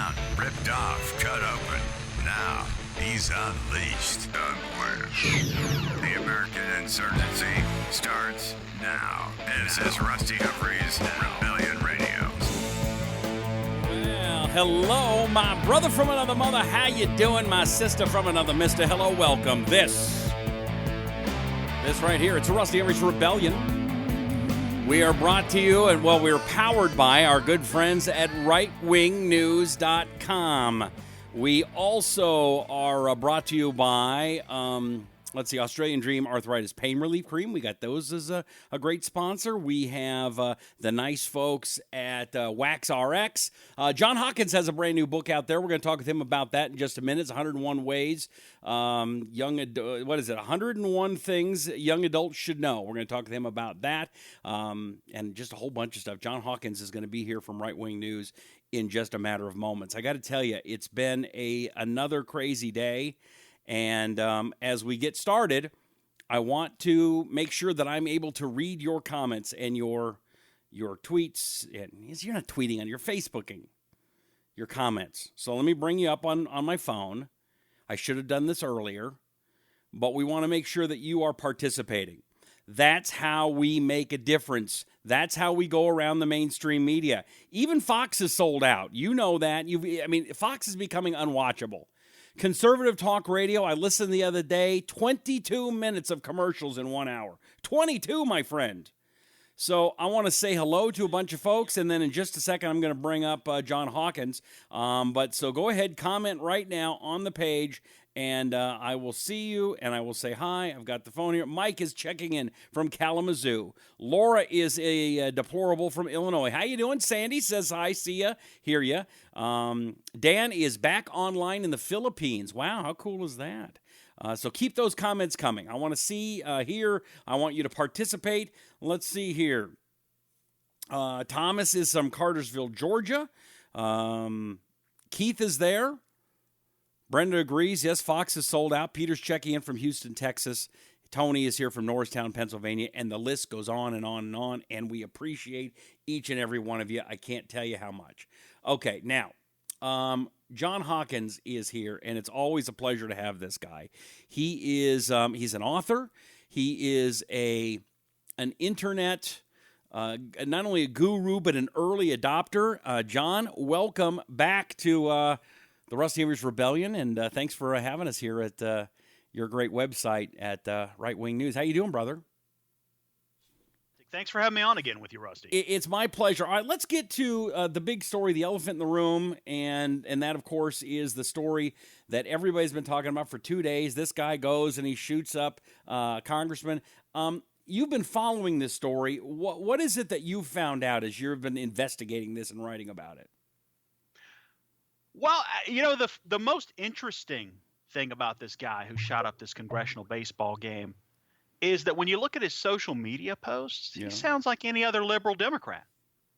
down, ripped off, cut open. Now, he's unleashed. The American insurgency starts now. This is Rusty Humphries Rebellion Radio. Well, hello, my brother from another mother. How you doing, my sister from another mister? Hello, welcome. This right here, it's a Rusty Humphries Rebellion. We are brought to you, and well, we're powered by our good friends at rightwingnews.com. We also are brought to you by, Australian Dream Arthritis Pain Relief Cream. We got those as a great sponsor. We have the nice folks at Wax RX. John Hawkins has a brand new book out there. We're going to talk with him about that in just a minute. It's 101 ways, 101 things young adults should know. We're going to talk with him about that and just a whole bunch of stuff. John Hawkins is going to be here from Right Wing News in just a matter of moments. I got to tell you, it's been another crazy day. And as we get started, I want to make sure that I'm able to read your comments and your tweets. You're not tweeting, you're Facebooking your comments. So let me bring you up on my phone. I should have done this earlier, but we want to make sure that you are participating. That's how we make a difference. That's how we go around the mainstream media. Even Fox is sold out. You know that. Fox is becoming unwatchable. Conservative talk radio, I listened the other day, 22 minutes of commercials in 1 hour. 22, my friend. So I want to say hello to a bunch of folks, and then in just a second I'm going to bring up John Hawkins. So go ahead, comment right now on the page, and I will see you, and I will say hi. I've got the phone here. Mike is checking in from Kalamazoo. Laura is a deplorable from Illinois. How you doing? Sandy says hi, see ya, hear ya. Dan is back online in the Philippines. Wow, how cool is that? So keep those comments coming. I want to see here. I want you to participate. Let's see here. Thomas is from Cartersville, Georgia. Keith is there. Brenda agrees. Yes, Fox is sold out. Peter's checking in from Houston, Texas. Tony is here from Norristown, Pennsylvania. And the list goes on and on and on. And we appreciate each and every one of you. I can't tell you how much. Okay, now, John Hawkins is here, and it's always a pleasure to have this guy. He is he's an author. He is an internet, not only a guru, but an early adopter. John, welcome back to the Rusty Humphries Rebellion, and thanks for having us here at your great website at Right Wing News. How you doing, brother? Thanks for having me on again with you, Rusty. It's my pleasure. All right, let's get to the big story, the elephant in the room, and that, of course, is the story that everybody's been talking about for 2 days. This guy goes and he shoots up congressman. You've been following this story. What is it that you've found out as you've been investigating this and writing about it? Well, the most interesting thing about this guy who shot up this congressional baseball game is that when you look at his social media posts, he sounds like any other liberal Democrat.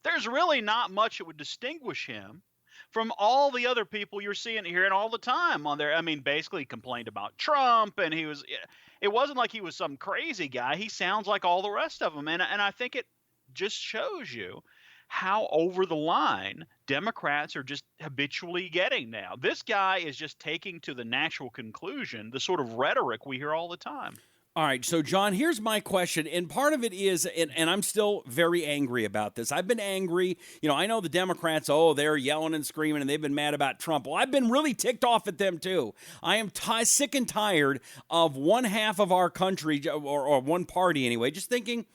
There's really not much that would distinguish him from all the other people you're seeing and hearing all the time on there. I mean, basically complained about Trump, and it wasn't like he was some crazy guy. He sounds like all the rest of them. And I think it just shows you how over the line Democrats are just habitually getting now. This guy is just taking to the natural conclusion the sort of rhetoric we hear all the time. All right, so John, here's my question, and part of it is, and I'm still very angry about this. I've been angry. I know the Democrats, they're yelling and screaming, and they've been mad about Trump. Well, I've been really ticked off at them, too. I am sick and tired of one half of our country, or one party anyway, just thinking,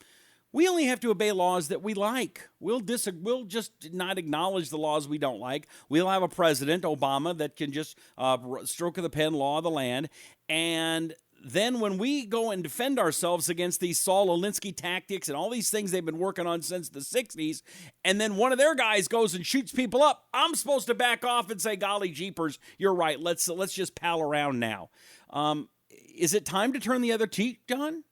we only have to obey laws that we like. We'll just not acknowledge the laws we don't like. We'll have a president, Obama, that can just stroke of the pen, law of the land, and then when we go and defend ourselves against these Saul Alinsky tactics and all these things they've been working on since the 60s, and then one of their guys goes and shoots people up, I'm supposed to back off and say, golly jeepers, you're right, let's just pal around now. Is it time to turn the other cheek, John?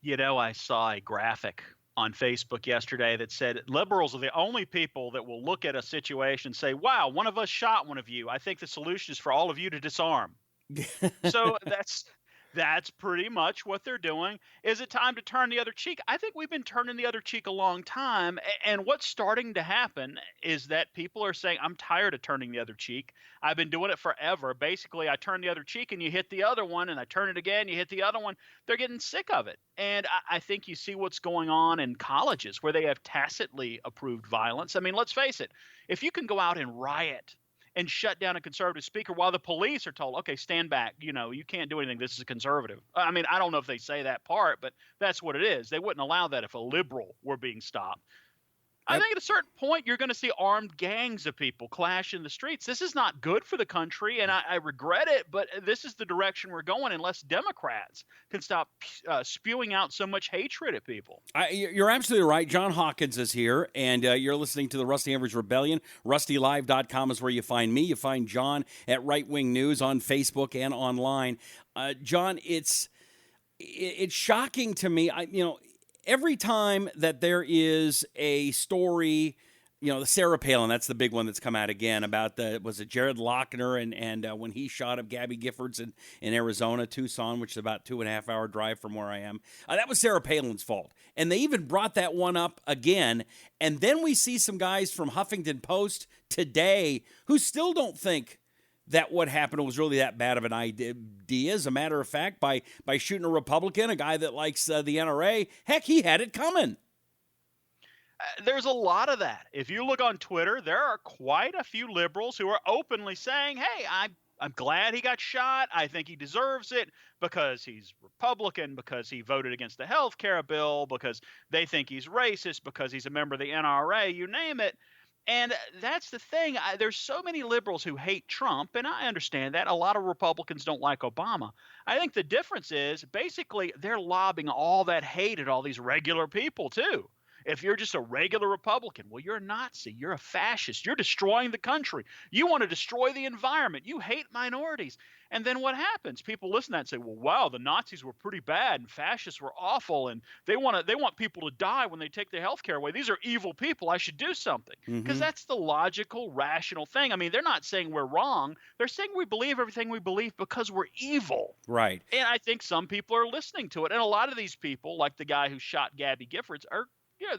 I saw a graphic on Facebook yesterday that said liberals are the only people that will look at a situation and say, wow, one of us shot one of you. I think the solution is for all of you to disarm. So That's pretty much what they're doing. Is it time to turn the other cheek? I think we've been turning the other cheek a long time. And what's starting to happen is that people are saying, I'm tired of turning the other cheek. I've been doing it forever. Basically, I turn the other cheek and you hit the other one, and I turn it again, you hit the other one. They're getting sick of it. And I think you see what's going on in colleges where they have tacitly approved violence. I mean, let's face it. If you can go out and riot and shut down a conservative speaker while the police are told, okay, stand back. You can't do anything. This is a conservative. I mean, I don't know if they say that part, but that's what it is. They wouldn't allow that if a liberal were being stopped. I think at a certain point, you're going to see armed gangs of people clash in the streets. This is not good for the country, and I regret it, but this is the direction we're going unless Democrats can stop spewing out so much hatred at people. You're absolutely right. John Hawkins is here, and you're listening to the Rusty Humphries Rebellion. RustyLive.com is where you find me. You find John at Right Wing News on Facebook and online. John, it's shocking to me. Every time that there is a story, the Sarah Palin, that's the big one that's come out again about was it Jared Lochner and when he shot up Gabby Giffords in Arizona, Tucson, which is about 2.5 hour drive from where I am. That was Sarah Palin's fault. And they even brought that one up again. And then we see some guys from Huffington Post today who still don't think that what happened was really that bad of an idea. As a matter of fact, by shooting a Republican, a guy that likes the NRA, heck, he had it coming. There's a lot of that. If you look on Twitter, there are quite a few liberals who are openly saying, hey, I'm glad he got shot. I think he deserves it because he's Republican, because he voted against the health care bill, because they think he's racist, because he's a member of the NRA, you name it. And that's the thing. There's so many liberals who hate Trump, and I understand that. A lot of Republicans don't like Obama. I think the difference is basically they're lobbing all that hate at all these regular people, too. If you're just a regular Republican, well, you're a Nazi. You're a fascist. You're destroying the country. You want to destroy the environment. You hate minorities. And then what happens? People listen to that and say, well, wow, the Nazis were pretty bad and fascists were awful. And they want people to die when they take their health care away. These are evil people. I should do something. Because that's the logical, rational thing. I mean, they're not saying we're wrong. They're saying we believe everything we believe because we're evil. Right. And I think some people are listening to it. And a lot of these people, like the guy who shot Gabby Giffords, are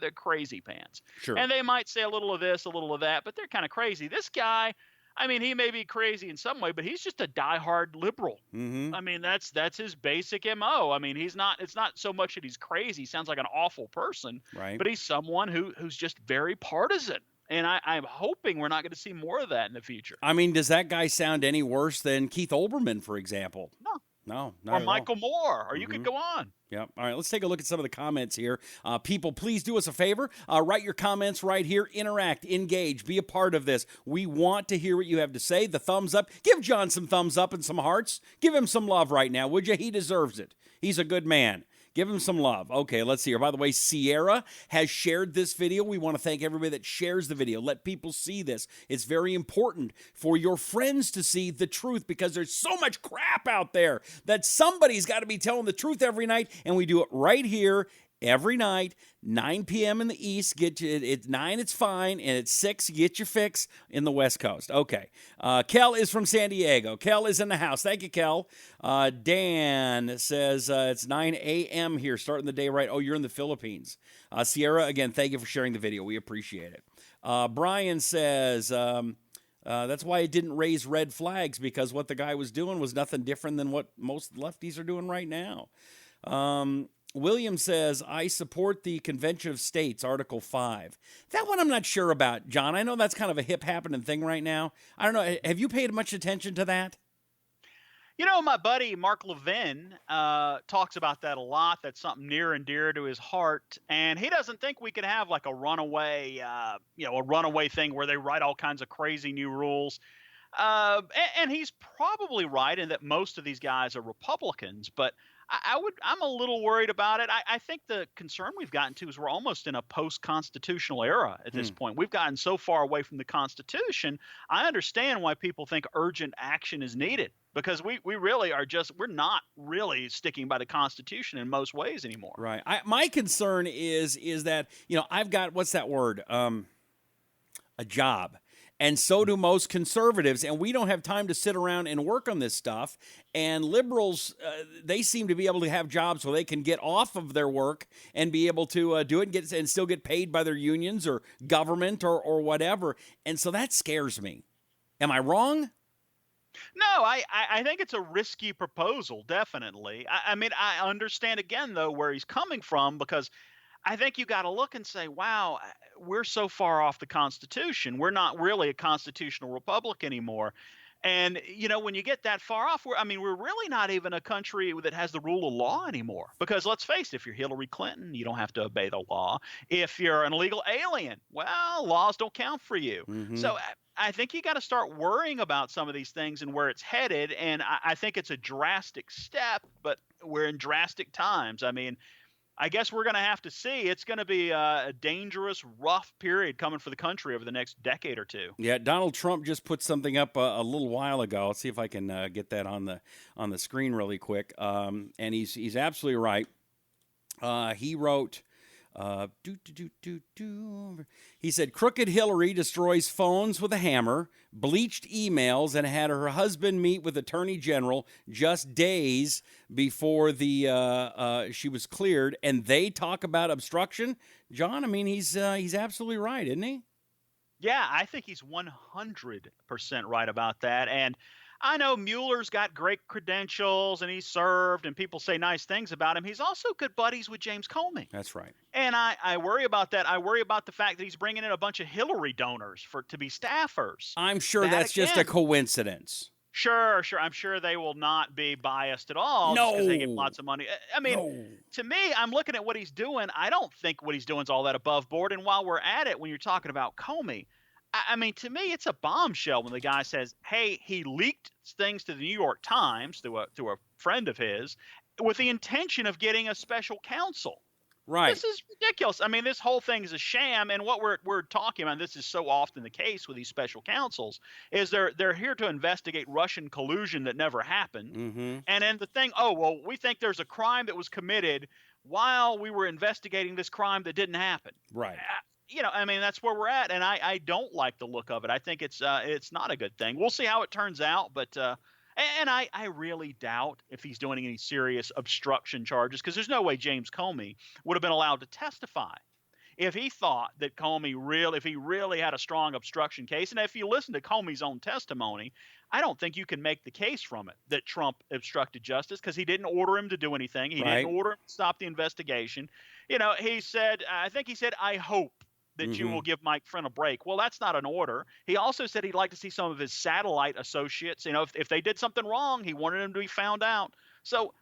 they're crazy pants. Sure. And they might say a little of this, a little of that, but they're kind of crazy. This guy, I mean, he may be crazy in some way, but he's just a diehard liberal. I mean, that's his basic MO. I mean, it's not so much that he's crazy. He sounds like an awful person, right? But he's someone who's just very partisan. And I'm hoping we're not going to see more of that in the future. I mean, does that guy sound any worse than Keith Olbermann, for example? No, not or Michael Moore, or you could go on. Yep. All right, let's take a look at some of the comments here. People, please do us a favor. Write your comments right here. Interact, engage, be a part of this. We want to hear what you have to say. The thumbs up. Give John some thumbs up and some hearts. Give him some love right now, would you? He deserves it. He's a good man. Give him some love. Okay, let's see here. By the way, Sierra has shared this video. We want to thank everybody that shares the video. Let people see this. It's very important for your friends to see the truth because there's so much crap out there that somebody's got to be telling the truth every night, and we do it right here every night, 9 p.m. in the East. At 9, it's fine, and at 6, get your fix in the West Coast. Okay. Kel is from San Diego. Kel is in the house. Thank you, Kel. Dan says it's 9 a.m. here, starting the day right. Oh, you're in the Philippines. Sierra, again, thank you for sharing the video. We appreciate it. Brian says that's why it didn't raise red flags, because what the guy was doing was nothing different than what most lefties are doing right now. William says, I support the Convention of States, Article 5. That one I'm not sure about, John. I know that's kind of a hip happening thing right now. I don't know. Have you paid much attention to that? You know, my buddy Mark Levin talks about that a lot. That's something near and dear to his heart. And he doesn't think we could have like a runaway thing where they write all kinds of crazy new rules. And he's probably right in that most of these guys are Republicans, but I'm a little worried about it. I think the concern we've gotten to is we're almost in a post-constitutional era at this point. We've gotten so far away from the Constitution. I understand why people think urgent action is needed, because we really are we're not really sticking by the Constitution in most ways anymore. Right. My concern is that, I've got, what's that word? A job. And so do most conservatives. And we don't have time to sit around and work on this stuff. And liberals, they seem to be able to have jobs where they can get off of their work and be able to do it and still get paid by their unions or government or whatever. And so that scares me. Am I wrong? No, I think it's a risky proposal, definitely. I mean, I understand, again, though, where he's coming from, because I think you got to look and say, wow, we're so far off the Constitution. We're not really a constitutional republic anymore. And, when you get that far off, we're really not even a country that has the rule of law anymore. Because let's face it, if you're Hillary Clinton, you don't have to obey the law. If you're an illegal alien, well, laws don't count for you. Mm-hmm. So I think you got to start worrying about some of these things and where it's headed. And I think it's a drastic step, but we're in drastic times. I mean, I guess we're going to have to see. It's going to be a dangerous, rough period coming for the country over the next decade or two. Yeah, Donald Trump just put something up a little while ago. Let's see if I can get that on the screen really quick. And he's absolutely right. He wrote, he said, crooked Hillary destroys phones with a hammer, bleached emails, and had her husband meet with Attorney General just days before she was cleared. And they talk about obstruction. John, I mean, he's absolutely right, isn't he? Yeah, I think he's 100% right about that. And I know Mueller's got great credentials and he's served and people say nice things about him. He's also good buddies with James Comey. That's right. And I worry about that. I worry about the fact that he's bringing in a bunch of Hillary donors to be staffers. I'm sure that's just a coincidence. Sure. I'm sure they will not be biased at all. No. Because they get lots of money. I mean, To me, I'm looking at what he's doing. I don't think what he's doing is all that above board. And while we're at it, when you're talking about Comey, I mean, to me, it's a bombshell when the guy says, hey, he leaked things to the New York Times through a friend of his with the intention of getting a special counsel. Right. This is ridiculous. I mean, this whole thing is a sham. And what we're talking about, this is so often the case with these special counsels, is they're here to investigate Russian collusion that never happened. Mm-hmm. And then we think there's a crime that was committed while we were investigating this crime that didn't happen. Right. That's where we're at, and I don't like the look of it. I think it's not a good thing. We'll see how it turns out, but I really doubt if he's doing any serious obstruction charges, because there's no way James Comey would have been allowed to testify if he thought that if he really had a strong obstruction case. And if you listen to Comey's own testimony, I don't think you can make the case from it that Trump obstructed justice, because he didn't order him to do anything. He didn't order him to stop the investigation. He said, I hope that you will give Mike Flynn a break. Well, that's not an order. He also said he'd like to see some of his satellite associates. If they did something wrong, he wanted them to be found out. So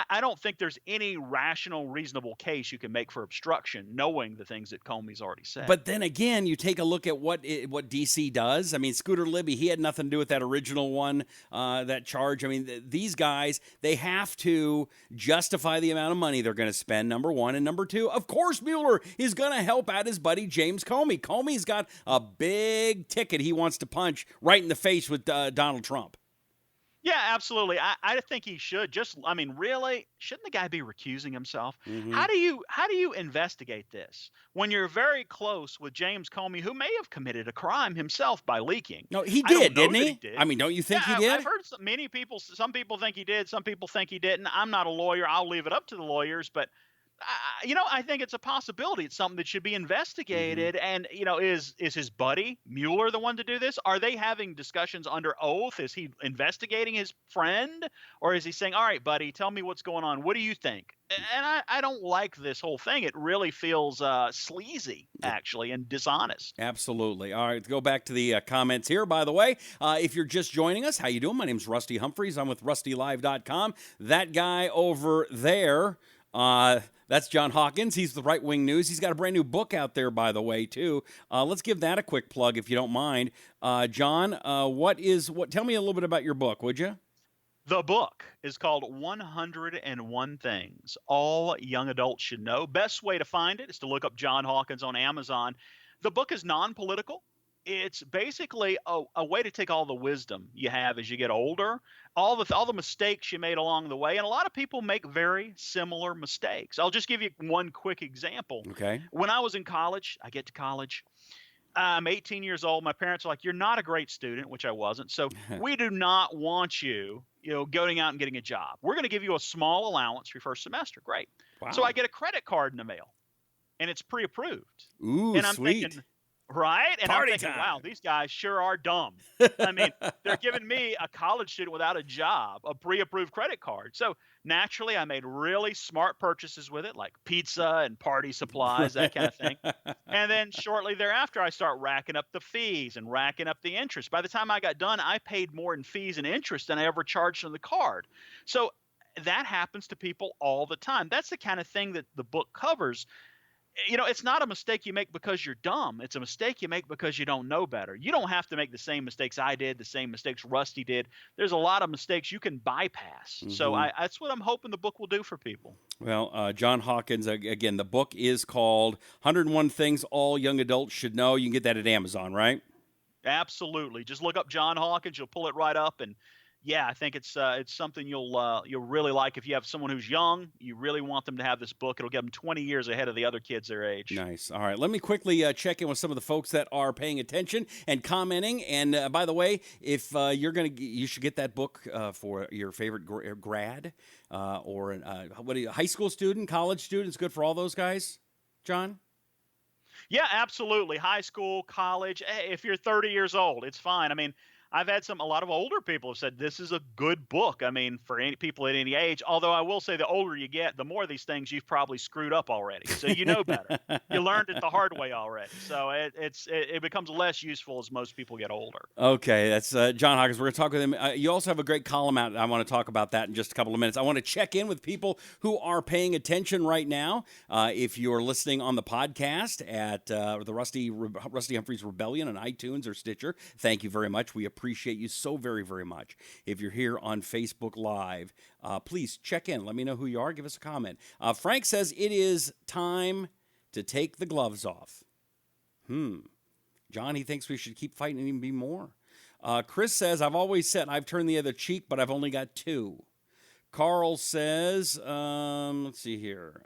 I don't think there's any rational, reasonable case you can make for obstruction, knowing the things that Comey's already said. But then again, you take a look at what D.C. does. I mean, Scooter Libby, he had nothing to do with that original one, that charge. I mean, these guys, they have to justify the amount of money they're going to spend, number one. And number two, of course, Mueller is going to help out his buddy James Comey. Comey's got a big ticket he wants to punch right in the face with Donald Trump. Yeah, absolutely. I think he should. Really, shouldn't the guy be recusing himself? Mm-hmm. How do you investigate this when you're very close with James Comey, who may have committed a crime himself by leaking? No, he did, didn't he? Did. I mean, don't you think he did? I've heard many people. Some people think he did. Some people think he didn't. I'm not a lawyer. I'll leave it up to the lawyers, but. I think it's a possibility. It's something that should be investigated. Mm-hmm. And, is his buddy Mueller the one to do this? Are they having discussions under oath? Is he investigating his friend? Or is he saying, all right, buddy, tell me what's going on. What do you think? And I don't like this whole thing. It really feels sleazy, actually, and dishonest. Absolutely. All right, let's go back to the comments here, by the way. If you're just joining us, how you doing? My name's Rusty Humphries. I'm with RustyLive.com. That guy over there, that's John Hawkins. He's the Right Wing News. He's got a brand new book out there, by the way, too. Let's give that a quick plug, if you don't mind. John, tell me a little bit about your book, would you? The book is called 101 Things All Young Adults Should Know. Best way to find it is to look up John Hawkins on Amazon. The book is non-political. It's basically a way to take all the wisdom you have as you get older, all the mistakes you made along the way. And a lot of people make very similar mistakes. I'll just give you one quick example. Okay. When I was in college, I get to college. I'm 18 years old. My parents are like, you're not a great student, which I wasn't. So we do not want you, going out and getting a job. We're going to give you a small allowance for your first semester. Great. Wow. So I get a credit card in the mail, and it's pre-approved. Ooh, and I'm sweet. thinking, right? And Party I'm thinking, time. wow, these guys sure are dumb. I mean, they're giving me, a college student without a job, a pre-approved credit card. So naturally, I made really smart purchases with it, like pizza and party supplies, that kind of thing. And then shortly thereafter, I start racking up the fees and racking up the interest. By the time I got done, I paid more in fees and interest than I ever charged on the card. So that happens to people all the time. That's the kind of thing that the book covers. It's not a mistake you make because you're dumb. It's a mistake you make because you don't know better. You don't have to make the same mistakes I did, the same mistakes Rusty did. There's a lot of mistakes you can bypass. Mm-hmm. So that's what I'm hoping the book will do for people. Well, John Hawkins, again, the book is called 101 Things All Young Adults Should Know. You can get that at Amazon, right? Absolutely. Just look up John Hawkins. You'll pull it right up. And yeah, I think it's something you'll really like. If you have someone who's young, you really want them to have this book. It'll get them 20 years ahead of the other kids their age. Nice. All right. Let me quickly check in with some of the folks that are paying attention and commenting. And by the way, if you should get that book for your favorite grad or high school student, college student. It's good for all those guys, John? Yeah, absolutely. High school, college. Hey, if you're 30 years old, it's fine. I mean, I've had a lot of older people have said this is a good book. I mean, for any people at any age, although I will say the older you get, the more of these things you've probably screwed up already. So you know better. You learned it the hard way already. So it becomes less useful as most people get older. Okay, that's John Hawkins. We're going to talk with him. You also have a great column out. I want to talk about that in just a couple of minutes. I want to check in with people who are paying attention right now. If you're listening on the podcast at the Rusty Humphries Rebellion on iTunes or Stitcher, thank you very much. We appreciate you so very, very much. If you're here on Facebook Live, please check in. Let me know who you are. Give us a comment. Frank says it is time to take the gloves off. John, he thinks we should keep fighting and even be more. Chris says, I've always said I've turned the other cheek, but I've only got two. Carl says, let's see here.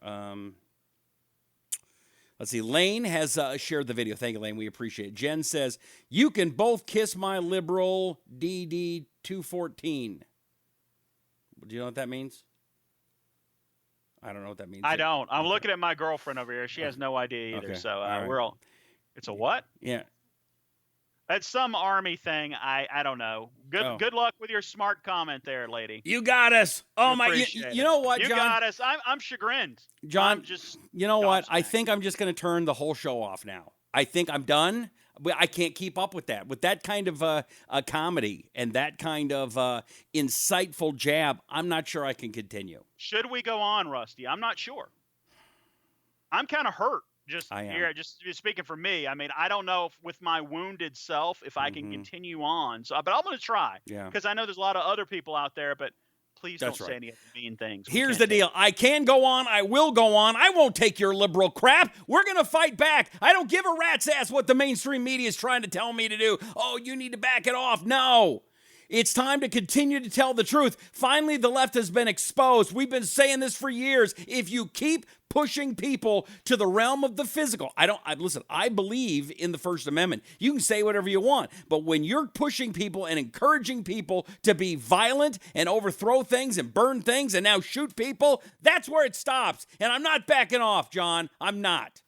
Let's see. Lane has shared the video. Thank you, Lane. We appreciate it. Jen says, you can both kiss my liberal DD214. Do you know what that means? I don't know what that means. I don't. I'm looking at my girlfriend over here. She has no idea either. Okay. So right. It's a what? Yeah. It's some army thing. I don't know. Good luck with your smart comment there, lady. You got us. Oh my! You know what, John? You got us. I'm chagrined. John, you know what? I think I'm just going to turn the whole show off now. I think I'm done. I can't keep up with that. With that kind of a comedy and that kind of insightful jab, I'm not sure I can continue. Should we go on, Rusty? I'm not sure. I'm kind of hurt. Just speaking for me, I mean, I don't know if with my wounded self if I can continue on. So, but I'm going to try. Yeah. Because I know there's a lot of other people out there, but please don't say any mean things. Here's the deal. I can go on. I will go on. I won't take your liberal crap. We're going to fight back. I don't give a rat's ass what the mainstream media is trying to tell me to do. Oh, you need to back it off. No. It's time to continue to tell the truth. Finally, the left has been exposed. We've been saying this for years. If you keep pushing people to the realm of the physical, listen, I believe in the First Amendment. You can say whatever you want, but when you're pushing people and encouraging people to be violent and overthrow things and burn things and now shoot people, that's where it stops. And I'm not backing off, John. I'm not.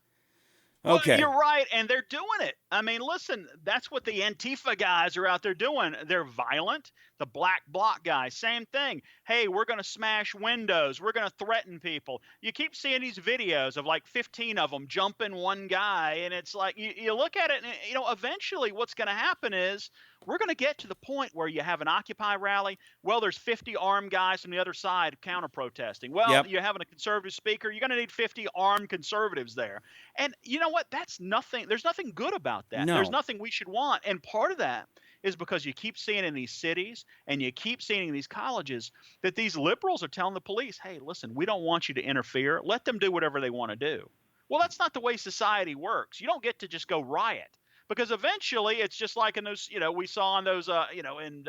Okay. Well, you're right, and they're doing it. I mean, listen, that's what the Antifa guys are out there doing. They're violent. The Black Bloc guys, same thing. Hey, we're going to smash windows. We're going to threaten people. You keep seeing these videos of like 15 of them jumping one guy, and it's like you look at it, and eventually what's going to happen is we're going to get to the point where you have an Occupy rally. Well, there's 50 armed guys from the other side counter-protesting. Well, you're having a conservative speaker. You're going to need 50 armed conservatives there. And you know what? That's nothing. There's nothing good about that. No. There's nothing we should want. And part of that is because you keep seeing in these cities and you keep seeing in these colleges that these liberals are telling the police, hey, listen, we don't want you to interfere. Let them do whatever they want to do. Well, that's not the way society works. You don't get to just go riot. Because eventually it's just like in those, we saw in those, in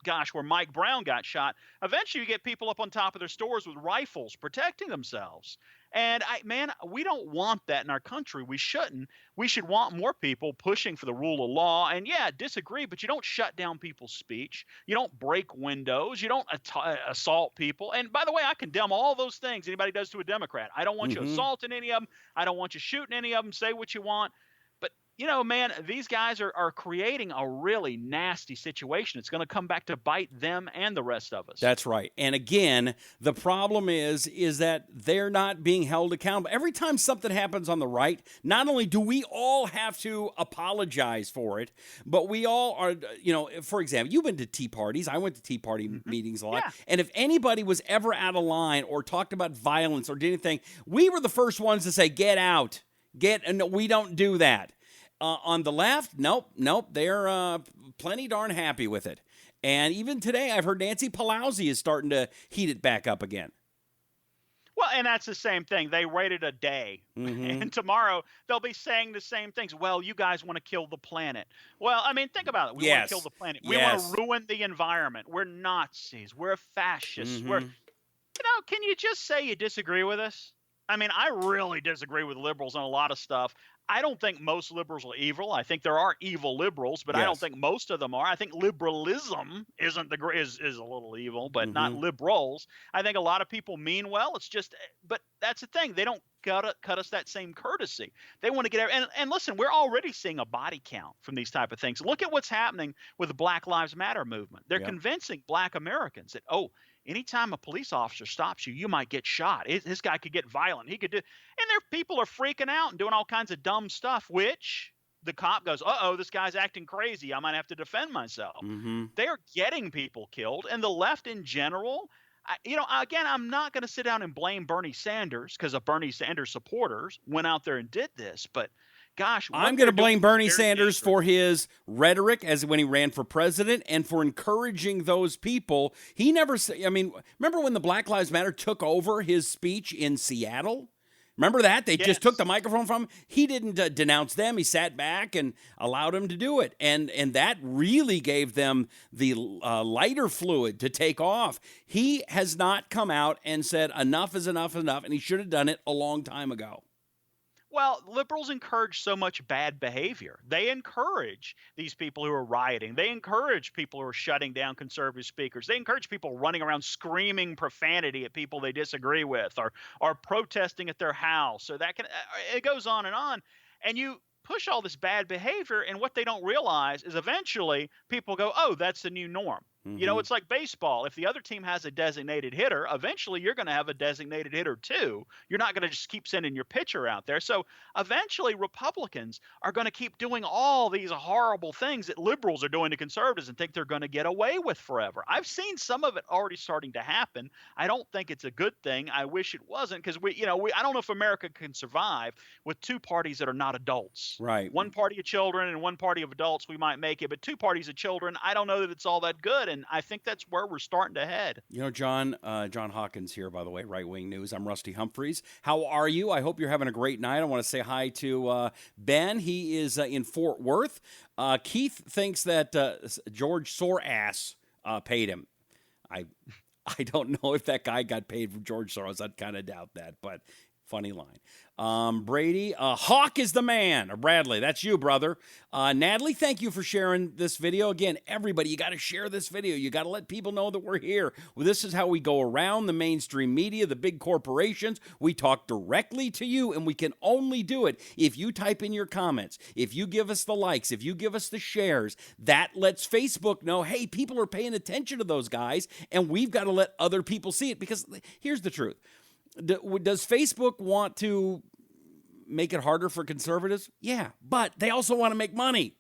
gosh, where Mike Brown got shot. Eventually you get people up on top of their stores with rifles protecting themselves. And we don't want that in our country. We shouldn't. We should want more people pushing for the rule of law. And yeah, disagree, but you don't shut down people's speech. You don't break windows. You don't assault people. And by the way, I condemn all those things anybody does to a Democrat. I don't want you assaulting any of them. I don't want you shooting any of them. Say what you want. But man, these guys are creating a really nasty situation. It's going to come back to bite them and the rest of us. That's right. And again, the problem is that they're not being held accountable. Every time something happens on the right, not only do we all have to apologize for it, but we all are, for example, you've been to tea parties. I went to tea party meetings a lot. Yeah. And if anybody was ever out of line or talked about violence or did anything, we were the first ones to say, get out. And we don't do that. On the left, nope, they're plenty darn happy with it. And even today, I've heard Nancy Pelosi is starting to heat it back up again. Well, and that's the same thing. They waited a day. And tomorrow they'll be saying the same things. Well, you guys want to kill the planet. Well, I mean, think about it. We want to kill the planet. We want to ruin the environment. We're Nazis. We're fascists. We're, can you just say you disagree with us? I mean, I really disagree with liberals on a lot of stuff. I don't think most liberals are evil. I think there are evil liberals, but I don't think most of them are. I think liberalism is a little evil, but not liberals. I think a lot of people mean well. It's just, but that's the thing. They don't cut us that same courtesy. They want to get and listen, we're already seeing a body count from these type of things. Look at what's happening with the Black Lives Matter movement. They're convincing Black Americans that, anytime a police officer stops you, you might get shot. This guy could get violent. He could do, and people are freaking out and doing all kinds of dumb stuff, which the cop goes, this guy's acting crazy. I might have to defend myself. They're getting people killed. And the left in general, again, I'm not going to sit down and blame Bernie Sanders because of Bernie Sanders supporters went out there and did this, but gosh, I'm going to blame Bernie Sanders for his rhetoric as when he ran for president and for encouraging those people. He never said, remember when the Black Lives Matter took over his speech in Seattle? Remember that? They just took the microphone from him. He didn't denounce them. He sat back and allowed them to do it. And that really gave them the lighter fluid to take off. He has not come out and said enough is enough, and he should have done it a long time ago. Well, liberals encourage so much bad behavior. They encourage these people who are rioting. They encourage people who are shutting down conservative speakers. They encourage people running around screaming profanity at people they disagree with or protesting at their house. So it goes on. And you push all this bad behavior, and what they don't realize is eventually people go, that's the new norm. It's like baseball. If the other team has a designated hitter, eventually you're going to have a designated hitter too. You're not going to just keep sending your pitcher out there. So eventually Republicans are going to keep doing all these horrible things that liberals are doing to conservatives and think they're going to get away with forever. I've seen some of it already starting to happen. I don't think it's a good thing. I wish it wasn't, because I don't know if America can survive with two parties that are not adults. Right. One party of children and one party of adults, we might make it, but two parties of children, I don't know that it's all that good. And I think that's where we're starting to head. John Hawkins here, by the way, Right Wing News. I'm Rusty Humphries. How are you? I hope you're having a great night. I want to say hi to Ben. He is in Fort Worth. Keith thinks that George Soros paid him. I don't know if that guy got paid from George Soros. I'd kind of doubt that, but funny line. Brady, Hawk is the man. Or Bradley, that's you, brother. Natalie, thank you for sharing this video. Again, everybody, you got to share this video. You got to let people know that we're here. Well, this is how we go around the mainstream media, the big corporations. We talk directly to you, and we can only do it if you type in your comments, if you give us the likes, if you give us the shares. That lets Facebook know, hey, people are paying attention to those guys, and we've got to let other people see it, because here's the truth. Does Facebook want to make it harder for conservatives? Yeah, but they also want to make money.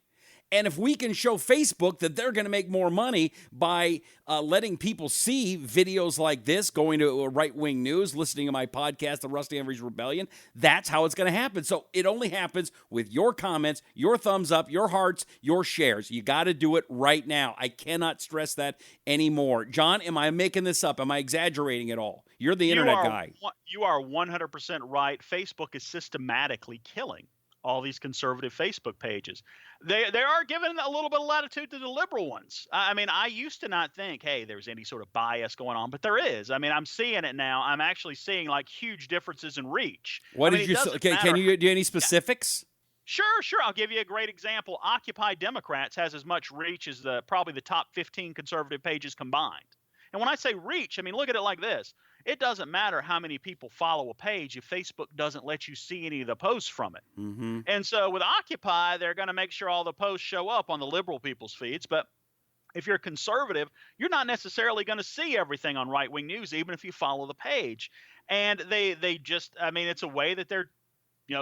And if we can show Facebook that they're going to make more money by letting people see videos like this, going to Right Wing News, listening to my podcast, The Rusty Humphries Rebellion, that's how it's going to happen. So it only happens with your comments, your thumbs up, your hearts, your shares. You got to do it right now. I cannot stress that anymore. John, am I making this up? Am I exaggerating at all? You're the internet guy. You are 100% right. Facebook is systematically killing all these conservative Facebook pages. They are giving a little bit of latitude to the liberal ones. I mean, I used to not think, hey, there's any sort of bias going on, but there is. I mean, I'm seeing it now. I'm actually seeing like huge differences in reach. What I did mean, you? Okay, can you do any specifics? Sure. I'll give you a great example. Occupy Democrats has as much reach as probably the top 15 conservative pages combined. And when I say reach, I mean, look at it like this. It doesn't matter how many people follow a page if Facebook doesn't let you see any of the posts from it. Mm-hmm. And so with Occupy, they're going to make sure all the posts show up on the liberal people's feeds. But if you're conservative, you're not necessarily going to see everything on right-wing news, even if you follow the page. And they just, I mean, it's a way that they're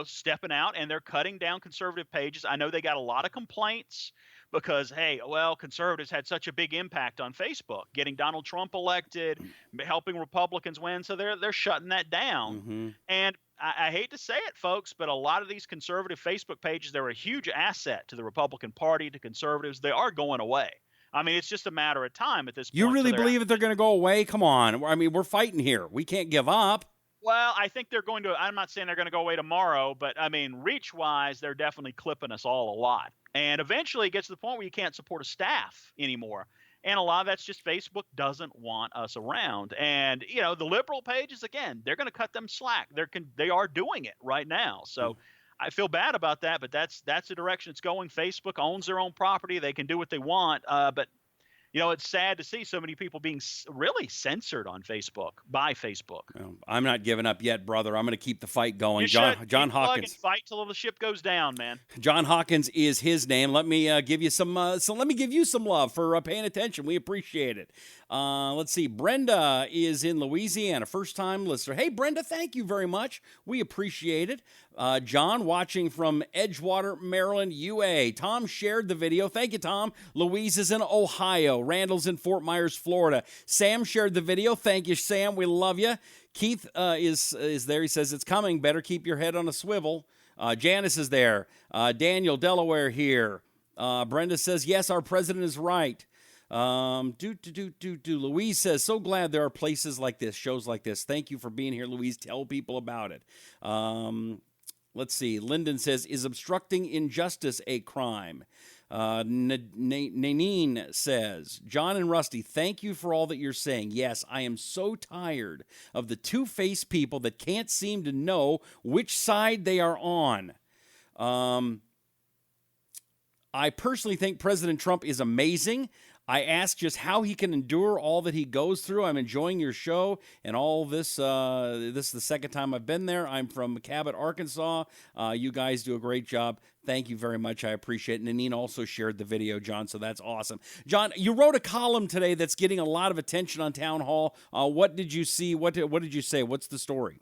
stepping out and they're cutting down conservative pages. I know they got a lot of complaints because, hey, well, conservatives had such a big impact on Facebook, getting Donald Trump elected, helping Republicans win. So they're shutting that down. Mm-hmm. And I hate to say it, folks, but a lot of these conservative Facebook pages, they're a huge asset to the Republican Party, to conservatives. They are going away. I mean, it's just a matter of time at this point. You really believe that they're going to go away? Come on. I mean, we're fighting here. We can't give up. Well, I think they're going to – I'm not saying they're going to go away tomorrow, but, I mean, reach-wise, they're definitely clipping us all a lot. And eventually it gets to the point where you can't support a staff anymore. And a lot of that's just Facebook doesn't want us around. And, the liberal pages, again, they're going to cut them slack. They are doing it right now. So I feel bad about that, but that's the direction it's going. Facebook owns their own property. They can do what they want. But it's sad to see so many people being really censored on Facebook by Facebook. Well, I'm not giving up yet, brother. I'm going to keep the fight going. You John Hawkins. Fight till the ship goes down, man. John Hawkins is his name. Let me give you some. Let me give you some love for paying attention. We appreciate it. Let's see. Brenda is in Louisiana, first-time listener. Hey, Brenda, thank you very much. We appreciate it. John, watching from Edgewater, Maryland, UA. Tom shared the video. Thank you, Tom. Louise is in Ohio. Randall's in Fort Myers, Florida. Sam shared the video. Thank you, Sam. We love you. Keith is there. He says, it's coming. Better keep your head on a swivel. Janice is there. Daniel, Delaware here. Brenda says, yes, our president is right. Louise says, so glad there are places like this, shows like this. Thank you for being here, Louise. Tell people about it. Let's see. Lyndon says, is obstructing injustice a crime? Nanine says, John and Rusty, thank you for all that you're saying. Yes, I am so tired of the two-faced people that can't seem to know which side they are on. I personally think President Trump is amazing. I ask just how he can endure all that he goes through. I'm enjoying your show and all this. This is the second time I've been there. I'm from Cabot, Arkansas. You guys do a great job. Thank you very much. I appreciate it. Nanine also shared the video, John, so that's awesome. John, you wrote a column today that's getting a lot of attention on Town Hall. What did you see? What did you say? What's the story?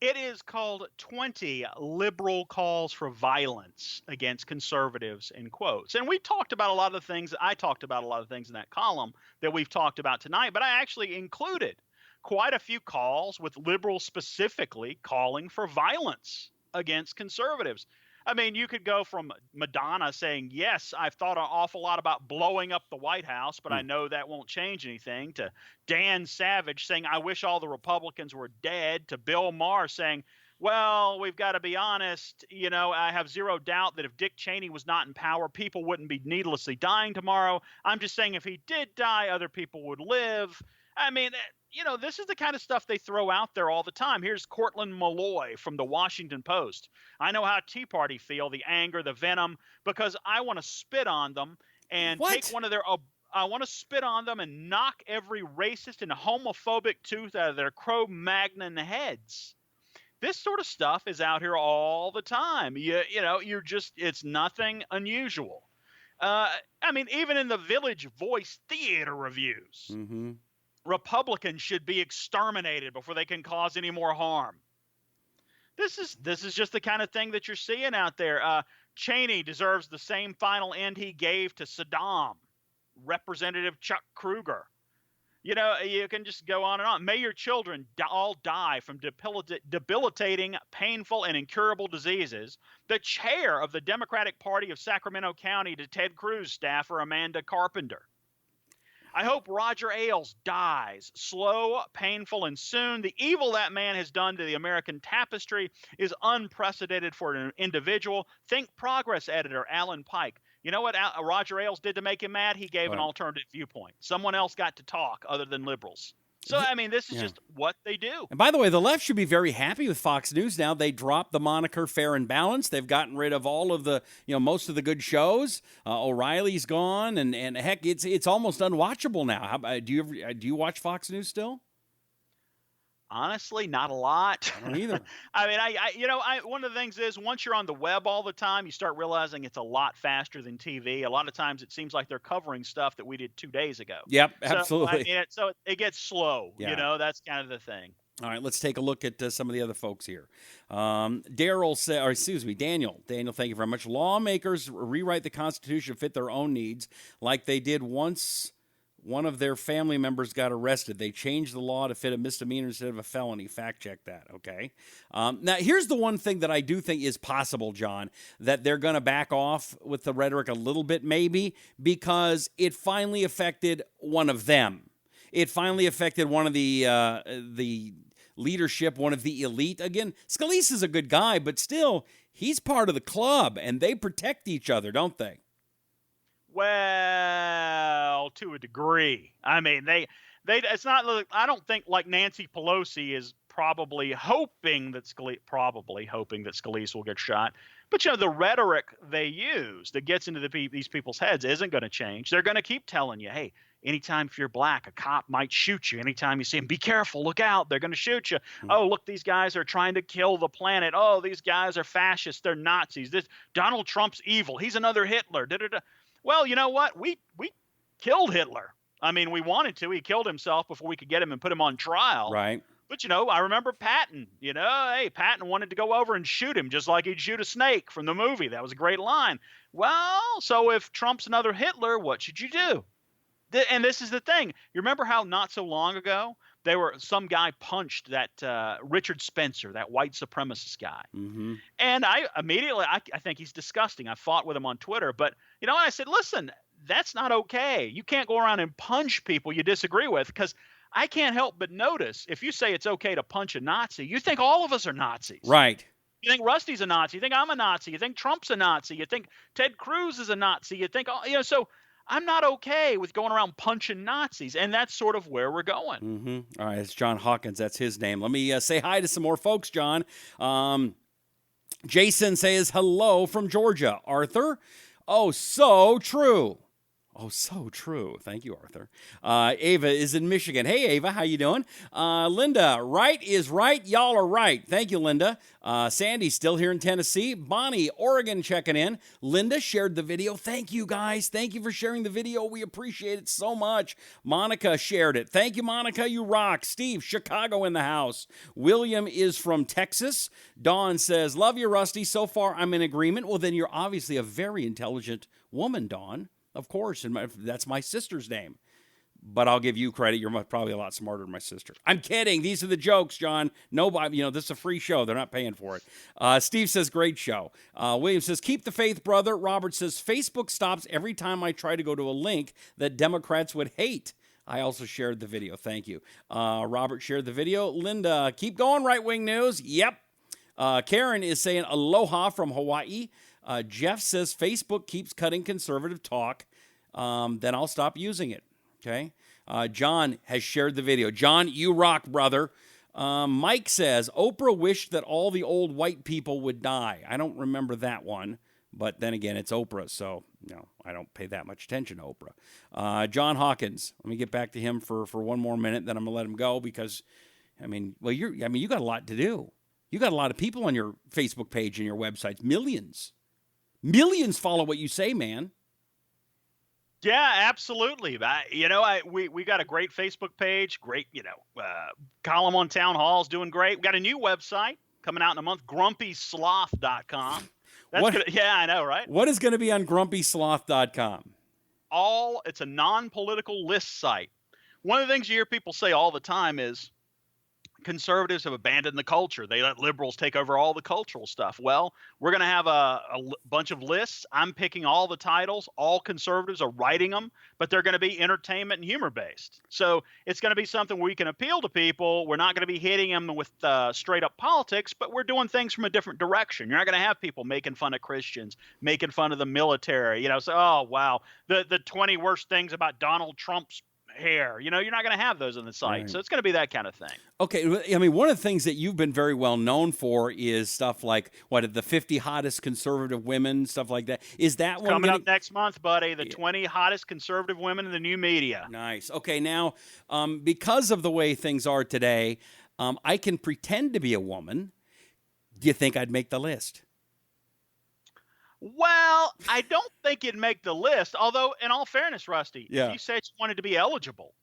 It is called 20 Liberal Calls for Violence Against Conservatives, in quotes. And we talked about a lot of things. I talked about a lot of things in that column that we've talked about tonight, but I actually included quite a few calls with liberals specifically calling for violence against conservatives. I mean, you could go from Madonna saying, yes, I've thought an awful lot about blowing up the White House, but I know that won't change anything, to Dan Savage saying, I wish all the Republicans were dead, to Bill Maher saying, well, we've got to be honest, I have zero doubt that if Dick Cheney was not in power, people wouldn't be needlessly dying tomorrow. I'm just saying if he did die, other people would live. I mean, this is the kind of stuff they throw out there all the time. Here's Cortland Malloy from the Washington Post. I know how Tea Party feel, the anger, the venom, because I want to spit on them and take one of their I want to spit on them and knock every racist and homophobic tooth out of their Cro-Magnon heads. This sort of stuff is out here all the time. It's nothing unusual. I mean, even in the Village Voice theater reviews, Republicans should be exterminated before they can cause any more harm. This is just the kind of thing that you're seeing out there. Cheney deserves the same final end he gave to Saddam. Representative Chuck Kruger. You can just go on and on. May your children all die from debilitating, painful, and incurable diseases. The chair of the Democratic Party of Sacramento County to Ted Cruz staffer Amanda Carpenter. I hope Roger Ailes dies slow, painful, and soon. The evil that man has done to the American tapestry is unprecedented for an individual. Think Progress editor Alan Pike. You know what Roger Ailes did to make him mad? He gave an alternative viewpoint. Someone else got to talk other than liberals. So, I mean, this is just what they do. And by the way, the left should be very happy with Fox News now. They dropped the moniker Fair and Balanced. They've gotten rid of all of the, most of the good shows. O'Reilly's gone, and heck, it's almost unwatchable now. Do you watch Fox News still? Honestly, not a lot. I don't either. I mean, one of the things is once you're on the web all the time, you start realizing it's a lot faster than TV. A lot of times it seems like they're covering stuff that we did 2 days ago. Yep, absolutely. So it gets slow. Yeah. That's kind of the thing. All right, let's take a look at some of the other folks here. Daniel, thank you very much. Lawmakers rewrite the Constitution to fit their own needs like they did once one of their family members got arrested. They changed the law to fit a misdemeanor instead of a felony. Fact check that, okay? Now, here's the one thing that I do think is possible, John, that they're going to back off with the rhetoric a little bit maybe because it finally affected one of them. It finally affected one of the leadership, one of the elite. Again, Scalise is a good guy, but still, he's part of the club, and they protect each other, don't they? Well, to a degree. I mean, it's not. I don't think like Nancy Pelosi is probably hoping that Scalise will get shot. But the rhetoric they use that gets into these people's heads isn't going to change. They're going to keep telling you, hey, anytime if you're black, a cop might shoot you. Anytime you see him, be careful, look out, they're going to shoot you. Oh, look, these guys are trying to kill the planet. Oh, these guys are fascists. They're Nazis. Donald Trump's evil. He's another Hitler. Da-da-da. Well, you know what? We killed Hitler. I mean, we wanted to. He killed himself before we could get him and put him on trial. Right. But, I remember Patton. Hey, Patton wanted to go over and shoot him just like he'd shoot a snake from the movie. That was a great line. Well, so if Trump's another Hitler, what should you do? And this is the thing. You remember how not so long ago some guy punched that Richard Spencer, that white supremacist guy. Mm-hmm. And I think he's disgusting. I fought with him on Twitter. But, I said, listen, that's not okay. You can't go around and punch people you disagree with because I can't help but notice if you say it's okay to punch a Nazi, you think all of us are Nazis. Right. You think Rusty's a Nazi. You think I'm a Nazi. You think Trump's a Nazi. You think Ted Cruz is a Nazi. You think, so I'm not okay with going around punching Nazis, and that's sort of where we're going. Mm-hmm. All right, it's John Hawkins. That's his name. Let me say hi to some more folks, John. Jason says hello from Georgia. Arthur, oh, so true. Oh, so true. Thank you, Arthur. Ava is in Michigan. Hey, Ava, how you doing? Linda, right is right. Y'all are right. Thank you, Linda. Sandy's still here in Tennessee. Bonnie, Oregon, checking in. Linda shared the video. Thank you, guys. Thank you for sharing the video. We appreciate it so much. Monica shared it. Thank you, Monica. You rock. Steve, Chicago in the house. William is from Texas. Dawn says, love you, Rusty. So far, I'm in agreement. Well, then you're obviously a very intelligent woman, Dawn. Of course, and that's my sister's name. But I'll give you credit. You're probably a lot smarter than my sister. I'm kidding. These are the jokes, John. Nobody, this is a free show. They're not paying for it. Steve says, great show. William says, keep the faith, brother. Robert says, Facebook stops every time I try to go to a link that Democrats would hate. I also shared the video. Thank you. Robert shared the video. Linda, keep going, right-wing news. Yep. Karen is saying, aloha from Hawaii. Jeff says Facebook keeps cutting conservative talk. Then I'll stop using it. Okay. John has shared the video. John, you rock, brother. Mike says Oprah wished that all the old white people would die. I don't remember that one, but then again, it's Oprah, so I don't pay that much attention to Oprah. John Hawkins. Let me get back to him for one more minute. Then I'm gonna let him go because, you got a lot to do. You got a lot of people on your Facebook page and your websites. Millions follow what you say, man. Yeah, absolutely. We got a great Facebook page, great, column on town halls, doing great. We got a new website coming out in a month, grumpysloth.com. Yeah, I know, right? What is going to be on grumpysloth.com? It's a non-political list site. One of the things you hear people say all the time is, conservatives have abandoned the culture. They let liberals take over all the cultural stuff. Well, we're going to have a bunch of lists. I'm picking all the titles. All conservatives are writing them, but they're going to be entertainment and humor based. So it's going to be something where we can appeal to people. We're not going to be hitting them with straight up politics, but we're doing things from a different direction. You're not going to have people making fun of Christians, making fun of the military. So, oh, wow, the 20 worst things about Donald Trump's hair. You're not going to have those on the site. Right. So it's going to be that kind of thing. Okay. I mean, one of the things that you've been very well known for is stuff like, the 50 hottest conservative women, stuff like that. Is that one coming up next month, buddy? The 20 hottest conservative women in the new media. Nice. Okay. Now, because of the way things are today, I can pretend to be a woman. Do you think I'd make the list? Well, I don't think you'd make the list, although in all fairness, Rusty, if you said you wanted to be eligible,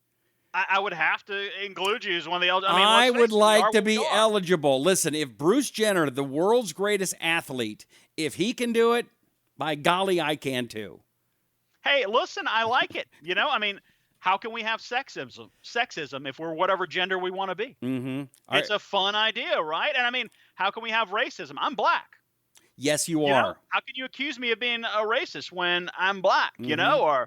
I would have to include you as one of the eligible. I would like to be eligible. Listen, if Bruce Jenner, the world's greatest athlete, if he can do it, by golly, I can too. Hey, listen, I like it. How can we have sexism if we're whatever gender we want to be? Mm-hmm. It's a fun idea, right? And how can we have racism? I'm black. Yes, you are. How can you accuse me of being a racist when I'm black, Mm-hmm.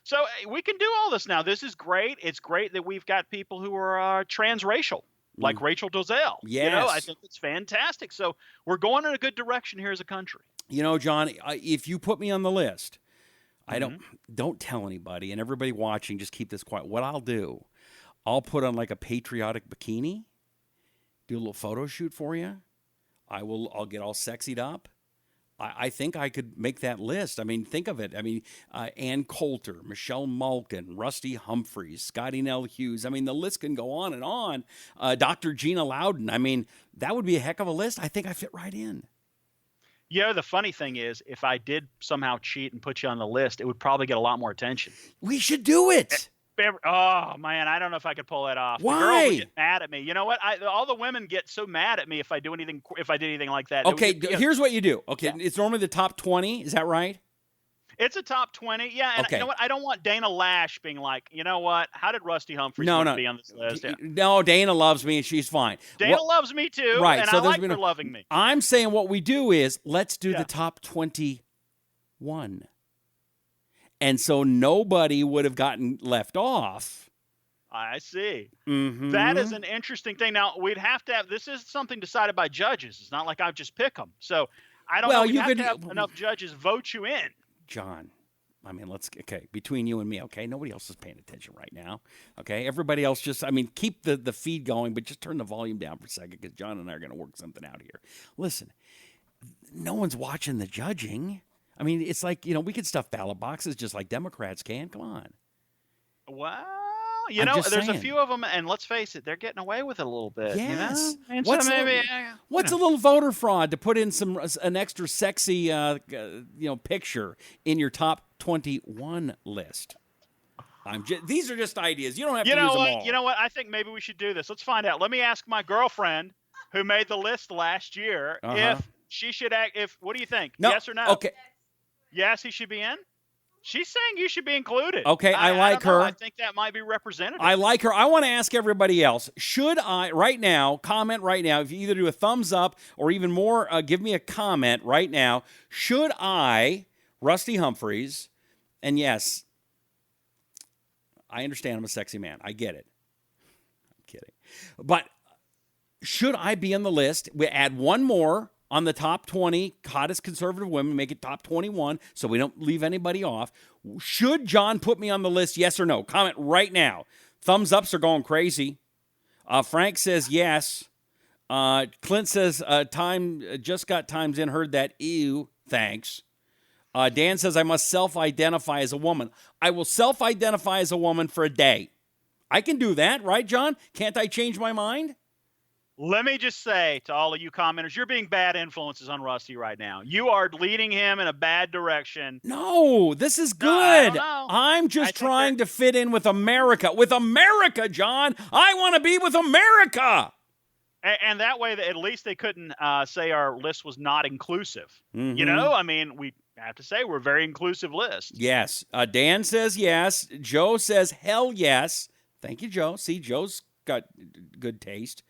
So we can do all this now. This is great. It's great that we've got people who are transracial, like Rachel Dolezal. Yes. I think it's fantastic. So we're going in a good direction here as a country. John, if you put me on the list, I don't tell anybody, and everybody watching, just keep this quiet. What I'll do, I'll put on like a patriotic bikini, do a little photo shoot for you. I'll get all sexied up. I think I could make that list. Think of it. Ann Coulter, Michelle Malkin, Rusty Humphries, Scotty Nell Hughes. The list can go on and on. Dr. Gina Loudon. That would be a heck of a list. I think I fit right in. The funny thing is, if I did somehow cheat and put you on the list, it would probably get a lot more attention. We should do it. Oh, man, I don't know if I could pull that off. Why? The girls would get mad at me. You know what? All the women get so mad at me if I did anything like that. Okay, here's what you do. Okay, It's normally the top 20. Is that right? It's a top 20. Yeah, and okay. You know what? I don't want Dana Lash being like, you know what? How did Rusty Humphries be on this list? Yeah. No, Dana loves me and she's fine. Dana loves me too, right, and so I like her loving me. I'm saying what we do is let's do the top 21. And so nobody would have gotten left off. I see. Mm-hmm. That is an interesting thing. Now, we'd have to have – this is something decided by judges. It's not like I just pick them. So, I don't know. You could have enough judges vote you in. John, between you and me, okay? Nobody else is paying attention right now, okay? Everybody else just – keep the feed going, but just turn the volume down for a second because John and I are going to work something out here. Listen, no one's watching the judging. It's like, we could stuff ballot boxes just like Democrats can. Come on. Well, there's a few of them, and let's face it, they're getting away with it a little bit. Yes. And what's a little voter fraud to put in an extra sexy, picture in your top 21 list? These are just ideas. You don't have to use them all. You know what? I think maybe we should do this. Let's find out. Let me ask my girlfriend, who made the list last year, if she should act. What do you think? No. Yes or no? Okay. Yes, he should be in. She's saying you should be included. Okay, I like her. I think that might be representative. I like her. I want to ask everybody else, should I, comment right now, if you either do a thumbs up or even more, give me a comment right now, should I, Rusty Humphries, and yes, I understand I'm a sexy man. I get it. I'm kidding. But should I be on the list? We add one more on the top 20 hottest conservative women, make it top 21 so we don't leave anybody off. Should John put me on the list, yes or no? Comment right now. Thumbs ups are going crazy. Frank says yes. Clint says just got times in, heard that. Ew, thanks. Dan says I must self-identify as a woman. I will self-identify as a woman for a day. I can do that, right, John? Can't I change my mind? Let me just say to all of you commenters, you're being bad influences on Rusty right now. You are leading him in a bad direction. No, this is good. I'm just trying to fit in with America. With America, John. I want to be with America. And that way, at least they couldn't say our list was not inclusive. Mm-hmm. We have to say we're a very inclusive list. Yes. Dan says yes. Joe says hell yes. Thank you, Joe. See, Joe's got good taste.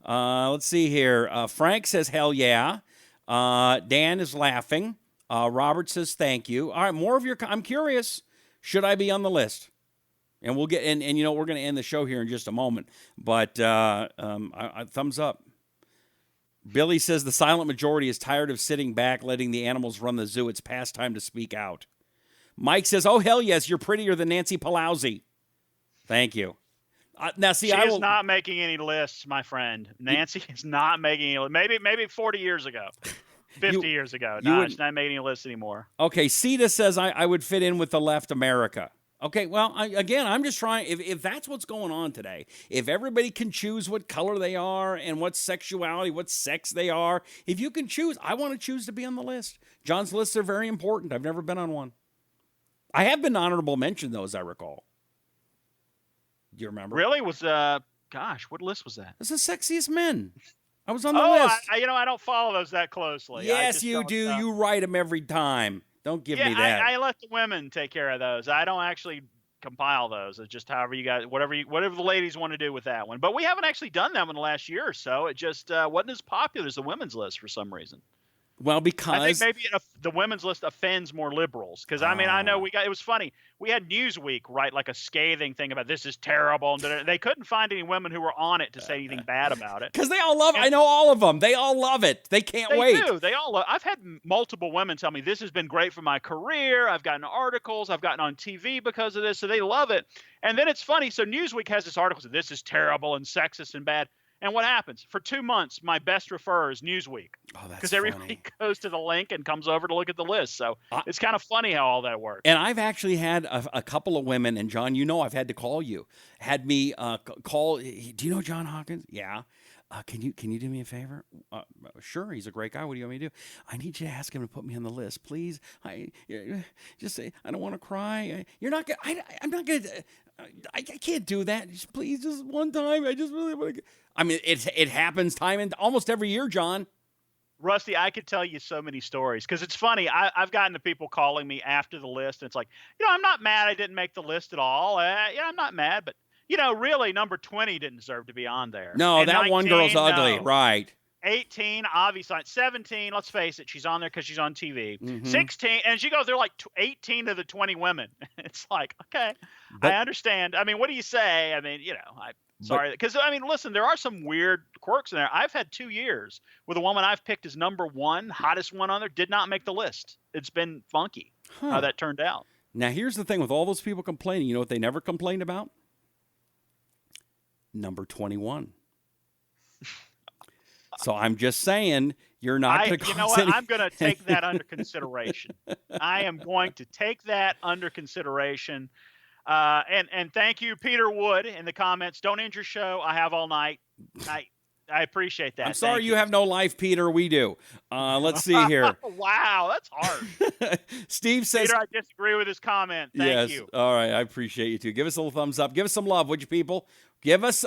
Let's see here. Frank says, hell yeah. Dan is laughing. Robert says, thank you. All right, more of your... I'm curious. Should I be on the list? And we'll get... And we're going to end the show here in just a moment. But thumbs up. Billy says, the silent majority is tired of sitting back, letting the animals run the zoo. It's past time to speak out. Mike says, oh, hell yes, you're prettier than Nancy Pelosi. Thank you. Now, see, she is not making any lists, my friend. Nancy is not making any. Maybe 40 years ago, 50 years ago. No, she's not making any lists anymore. Okay, Sita says I would fit in with the left America. Okay, well, I'm just trying. If that's what's going on today, if everybody can choose what color they are and what sexuality, what sex they are, if you can choose, I want to choose to be on the list. John's lists are very important. I've never been on one. I have been honorable mention, though, as I recall. Do you remember? Really? What list was that? It's the sexiest men. I was on the list. I don't follow those that closely. Yes, you do. You write them every time. Don't give me that. I let the women take care of those. I don't actually compile those. It's just however you guys, whatever the ladies want to do with that one. But we haven't actually done that one the last year or so. It just wasn't as popular as the women's list for some reason. Well, because I think maybe the women's list offends more liberals. Because I know it was funny. We had Newsweek write like a scathing thing about this is terrible, and they couldn't find any women who were on it to say anything bad about it. Because they all love it. I know all of them. They all love it. They can't wait. They do. They all love. I've had multiple women tell me this has been great for my career. I've gotten articles. I've gotten on TV because of this. So they love it. And then it's funny. So Newsweek has this article that this is terrible and sexist and bad. And what happens? For 2 months, my best referrer is Newsweek. Oh, that's because everybody goes to the link and comes over to look at the list. So it's kind of funny how all that works. And I've actually had a couple of women, and John, I've had to call you. Had me call. Do you know John Hawkins? Yeah. Can you do me a favor? Sure, he's a great guy. What do you want me to do? I need you to ask him to put me on the list, please. Just say I don't want to cry. You're not gonna. I'm not gonna. I can't do that. Please, just one time. I just really want to. I mean, it happens time and almost every year, John. Rusty, I could tell you so many stories because it's funny. I've gotten to people calling me after the list, and it's like, I'm not mad I didn't make the list at all. I'm not mad, but really, number 20 didn't deserve to be on there. No, and that 19, one girl's ugly, no. Right? 18, obviously. 17, let's face it, she's on there because she's on TV. Mm-hmm. 16, and she goes, they're like 18 of the 20 women. It's like, okay, I understand. I mean, what do you say? I mean, sorry. Because, listen, there are some weird quirks in there. I've had 2 years with a woman I've picked as number one, hottest one on there, did not make the list. It's been funky how that turned out. Now, here's the thing with all those people complaining. You know what they never complained about? Number 21. So I'm just saying, you're not going to. You know what? I'm going to take that under consideration. I am going to take that under consideration. And thank you, Peter Wood, in the comments. Don't end your show. I have all night. I appreciate that. I'm sorry you have no life, Peter. We do. Let's see here. Wow, that's harsh. Steve says, Peter, I disagree with his comment. Thank you. All right, I appreciate you too. Give us a little thumbs up. Give us some love, would you, people? Give us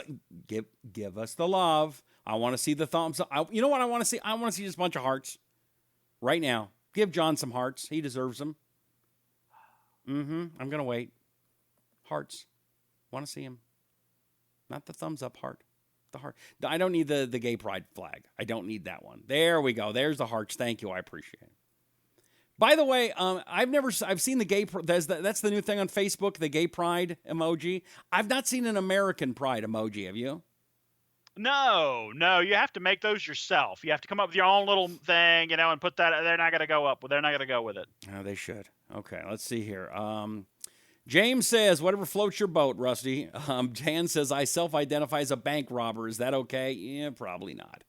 the love. I want to see the thumbs up. You know what I want to see? I want to see just a bunch of hearts right now. Give John some hearts. He deserves them. I'm going to wait. Hearts. Want to see him. Not the thumbs up heart. The heart. I don't need the gay pride flag. I don't need that one. There we go. There's the hearts. Thank you. I appreciate it. By the way, I've seen the gay. That's the new thing on Facebook. The gay pride emoji. I've not seen an American pride emoji. Have you? No. You have to make those yourself. You have to come up with your own little thing, and put that. They're not going to go up. They're not going to go with it. Oh, they should. Okay, let's see here. James says, whatever floats your boat, Rusty. Jan says, I self-identify as a bank robber. Is that okay? Yeah, probably not.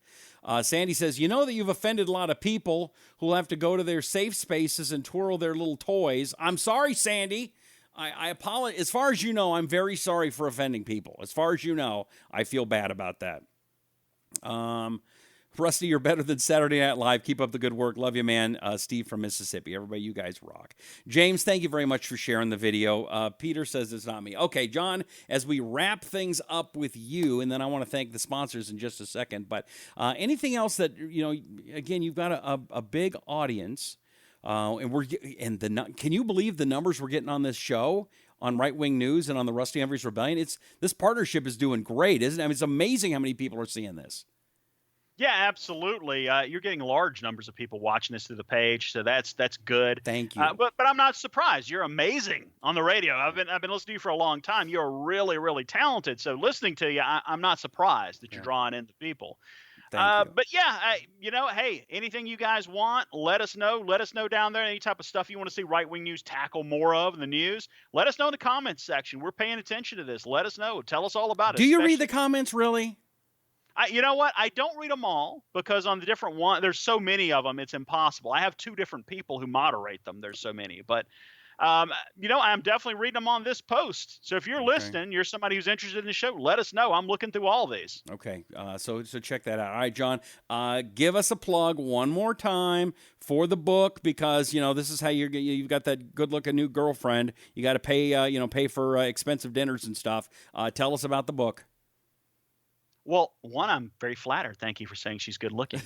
Sandy says, you know that you've offended a lot of people who will have to go to their safe spaces and twirl their little toys. I'm sorry, Sandy. I apologize. As far as you know, I'm very sorry for offending people. As far as you know, I feel bad about that. Rusty, you're better than Saturday Night Live. Keep up the good work. Love you, man. Steve from Mississippi. Everybody, you guys rock. James, thank you very much for sharing the video. Peter says it's not me. Okay, John, as we wrap things up with you, and then I want to thank the sponsors in just a second, but anything else that, again, you've got a big audience, can you believe the numbers we're getting on this show? On Right Wing News and on the Rusty Humphries Rebellion? This partnership is doing great, isn't it? I mean, it's amazing how many people are seeing this. Yeah, absolutely. You're getting large numbers of people watching this through the page, so that's good. Thank you. But I'm not surprised. You're amazing on the radio. I've been listening to you for a long time. You're really talented. So listening to you, I'm not surprised that you're drawing in the people. Thank you. But yeah, hey, anything you guys want, let us know. Let us know down there. Any type of stuff you want to see Right Wing News tackle more of in the news, let us know in the comments section. We're paying attention to this. Let us know. Tell us all about it. Do you read the comments, really? You know what? I don't read them all because on the different one, there's so many of them, it's impossible. I have 2 different people who moderate them. There's so many, but I'm definitely reading them on this post. So if you're listening, you're somebody who's interested in the show, let us know. I'm looking through all these. Okay. So check that out. All right, John, give us a plug one more time for the book, because, this is how you've got that good looking new girlfriend. You got to pay for expensive dinners and stuff. Tell us about the book. Well, one, I'm very flattered. Thank you for saying she's good looking.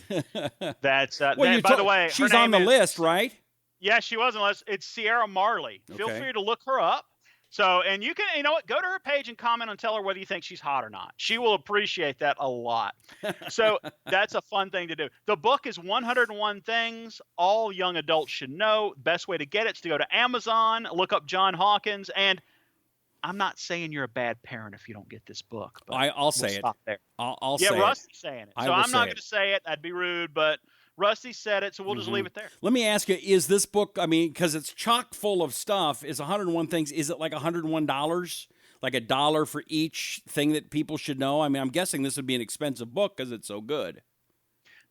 That's by the way, she's on the list, right? Yeah, she was on the list. It's Sierra Marley. Feel free to look her up. So, and you can, go to her page and comment and tell her whether you think she's hot or not. She will appreciate that a lot. So that's a fun thing to do. The book is 101 Things All Young Adults Should Know. Best way to get it is to go to Amazon, look up John Hawkins, and I'm not saying you're a bad parent if you don't get this book. But I'll say stop it. there. I'll say it. Yeah, Rusty's saying it. So I'm not going to say it. That'd be rude, but Rusty said it, so we'll just leave it there. Let me ask you, is this book, because it's chock full of stuff, is 101 Things, is it like $101? Like $1 for each thing that people should know? I'm guessing this would be an expensive book because it's so good.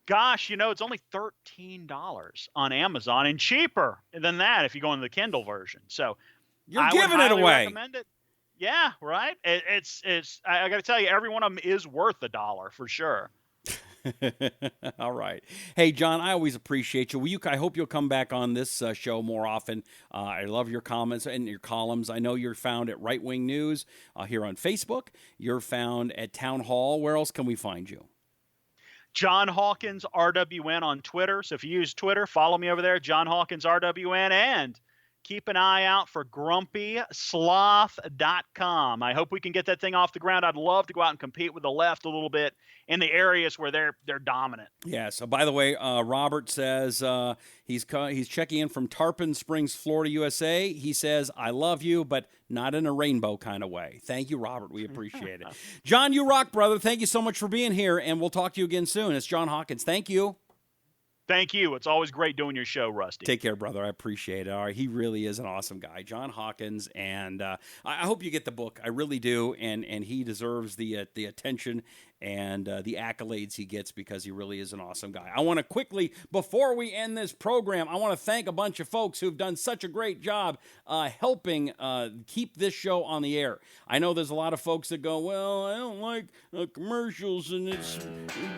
Gosh, it's only $13 on Amazon, and cheaper than that if you go into the Kindle version. So you're giving it away. Recommend it. Yeah, right. It's. I got to tell you, every one of them is worth $1 for sure. All right. Hey, John, I always appreciate you. I hope you'll come back on this show more often. I love your comments and your columns. I know you're found at Right Wing News here on Facebook. You're found at Town Hall. Where else can we find you? John Hawkins RWN on Twitter. So if you use Twitter, follow me over there, John Hawkins RWN, and keep an eye out for grumpysloth.com. I hope we can get that thing off the ground. I'd love to go out and compete with the left a little bit in the areas where they're dominant. Yeah. So, by the way, Robert says he's checking in from Tarpon Springs, Florida, USA. He says, I love you, but not in a rainbow kind of way. Thank you, Robert. We appreciate it. John, you rock, brother. Thank you so much for being here, and we'll talk to you again soon. It's John Hawkins. Thank you. Thank you. It's always great doing your show, Rusty. Take care, brother. I appreciate it. All right, he really is an awesome guy, John Hawkins, and I hope you get the book. I really do, and he deserves the attention and the accolades he gets because he really is an awesome guy. I want to quickly, before we end this program, I want to thank a bunch of folks who've done such a great job helping keep this show on the air. I know there's a lot of folks that go, well, I don't like commercials, and it's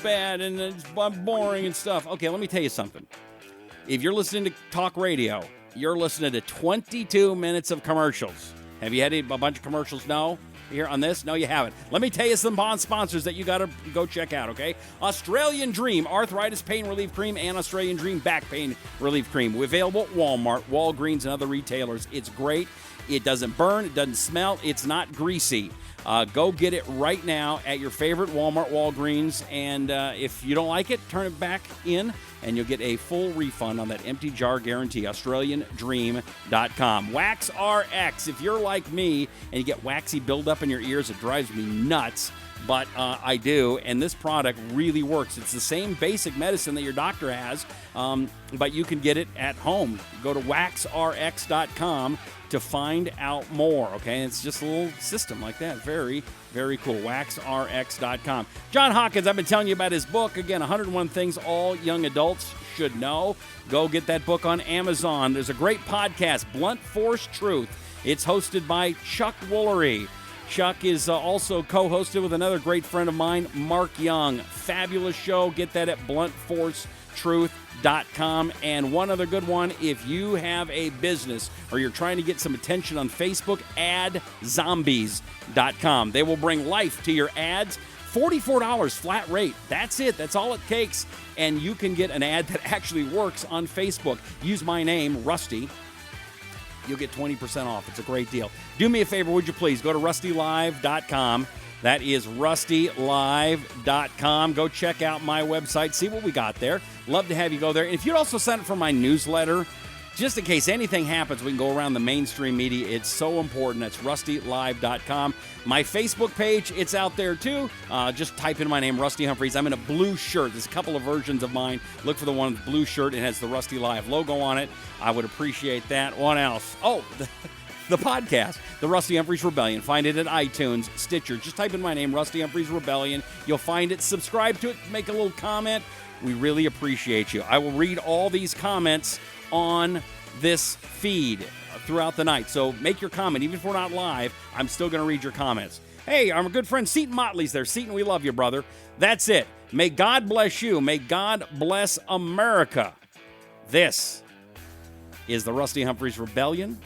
bad, and it's boring and stuff. Okay, let me tell you something. If you're listening to talk radio, you're listening to 22 minutes of commercials. Have you had a bunch of commercials? No? Here on this? No, you haven't. Let me tell you some bond sponsors that you got to go check out, okay? Australian Dream Arthritis Pain Relief Cream and Australian Dream Back Pain Relief Cream. We're available at Walmart, Walgreens, and other retailers. It's great. It doesn't burn. It doesn't smell. It's not greasy. Go get it right now at your favorite Walmart, Walgreens, and if you don't like it, turn it back in, and you'll get a full refund on that empty jar guarantee. AustralianDream.com. Wax RX. If you're like me and you get waxy buildup in your ears, it drives me nuts, but I do, and this product really works. It's the same basic medicine that your doctor has, but you can get it at home. Go to waxrx.com to find out more, okay? It's just a little system like that. Very, very cool. waxrx.com. John Hawkins, I've been telling you about his book. Again, 101 Things All Young Adults Should Know. Go get that book on Amazon. There's a great podcast, Blunt Force Truth. It's hosted by Chuck Woolery. Chuck is also co-hosted with another great friend of mine, Mark Young. Fabulous show. Get that at bluntforcetruth.com. And one other good one, if you have a business or you're trying to get some attention on Facebook, AdZombies.com. They will bring life to your ads. $44 flat rate. That's it. That's all it takes. And you can get an ad that actually works on Facebook. Use my name, Rusty. You'll get 20% off. It's a great deal. Do me a favor, would you please? Go to rustylive.com That is rustylive.com. Go check out my website, see what we got there. Love to have you go there. And if you'd also sign up for my newsletter, just in case anything happens, we can go around the mainstream media. It's so important. That's rustylive.com. My Facebook page, it's out there too. Just type in my name, Rusty Humphries. I'm in a blue shirt. There's a couple of versions of mine. Look for the one with the blue shirt. It has the Rusty Live logo on it. I would appreciate that. What else? Oh, the podcast, The Rusty Humphries Rebellion. Find it at iTunes, Stitcher. Just type in my name, Rusty Humphries Rebellion. You'll find it. Subscribe to it. Make a little comment. We really appreciate you. I will read all these comments on this feed throughout the night. So make your comment. Even if we're not live, I'm still going to read your comments. Hey, our good friend Seton Motley's there. Seton, we love you, brother. That's it. May God bless you. May God bless America. This is the Rusty Humphries Rebellion.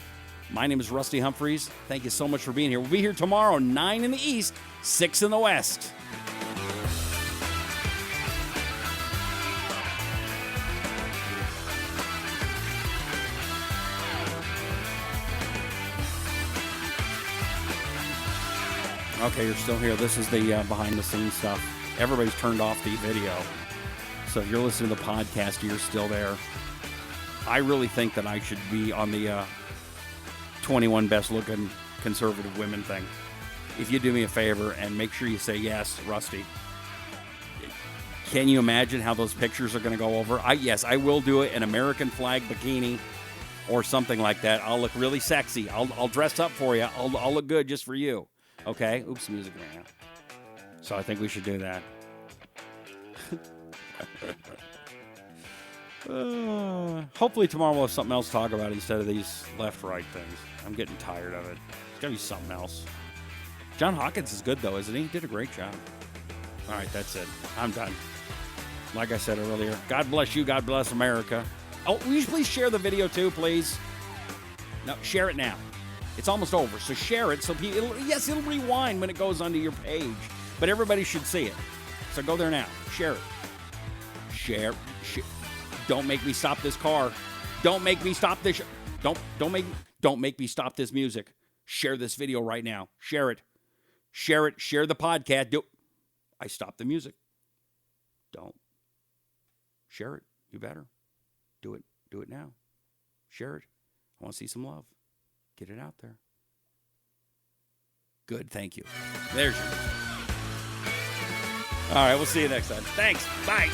My name is Rusty Humphries. Thank you so much for being here. We'll be here tomorrow, 9 in the East, 6 in the West. Okay, you're still here. This is the behind-the-scenes stuff. Everybody's turned off the video. So if you're listening to the podcast, you're still there. I really think that I should be on the 21 best-looking conservative women thing. If you do me a favor and make sure you say yes, Rusty. Can you imagine how those pictures are going to go over? Yes, I will do it, an American flag bikini or something like that. I'll look really sexy. I'll dress up for you. I'll look good just for you. Okay? Oops, music ran out. So I think we should do that. Hopefully tomorrow we'll have something else to talk about instead of these left-right things. I'm getting tired of it. It's got to be something else. John Hawkins is good, though, isn't he? He did a great job. All right, that's it. I'm done. Like I said earlier, God bless you. God bless America. Oh, will you please share the video, too, please? No, share it now. It's almost over, so share it. So it'll rewind when it goes onto your page, but everybody should see it. So go there now. Share it. Share. Don't make me stop this car. Don't make me stop this. Don't make me stop this music. Share this video right now. Share it. Share it. Share the podcast. I stopped the music. Don't. Share it. You better. Do it. Do it now. Share it. I want to see some love. Get it out there. Good. Thank you. There's your. All right. We'll see you next time. Thanks. Bye.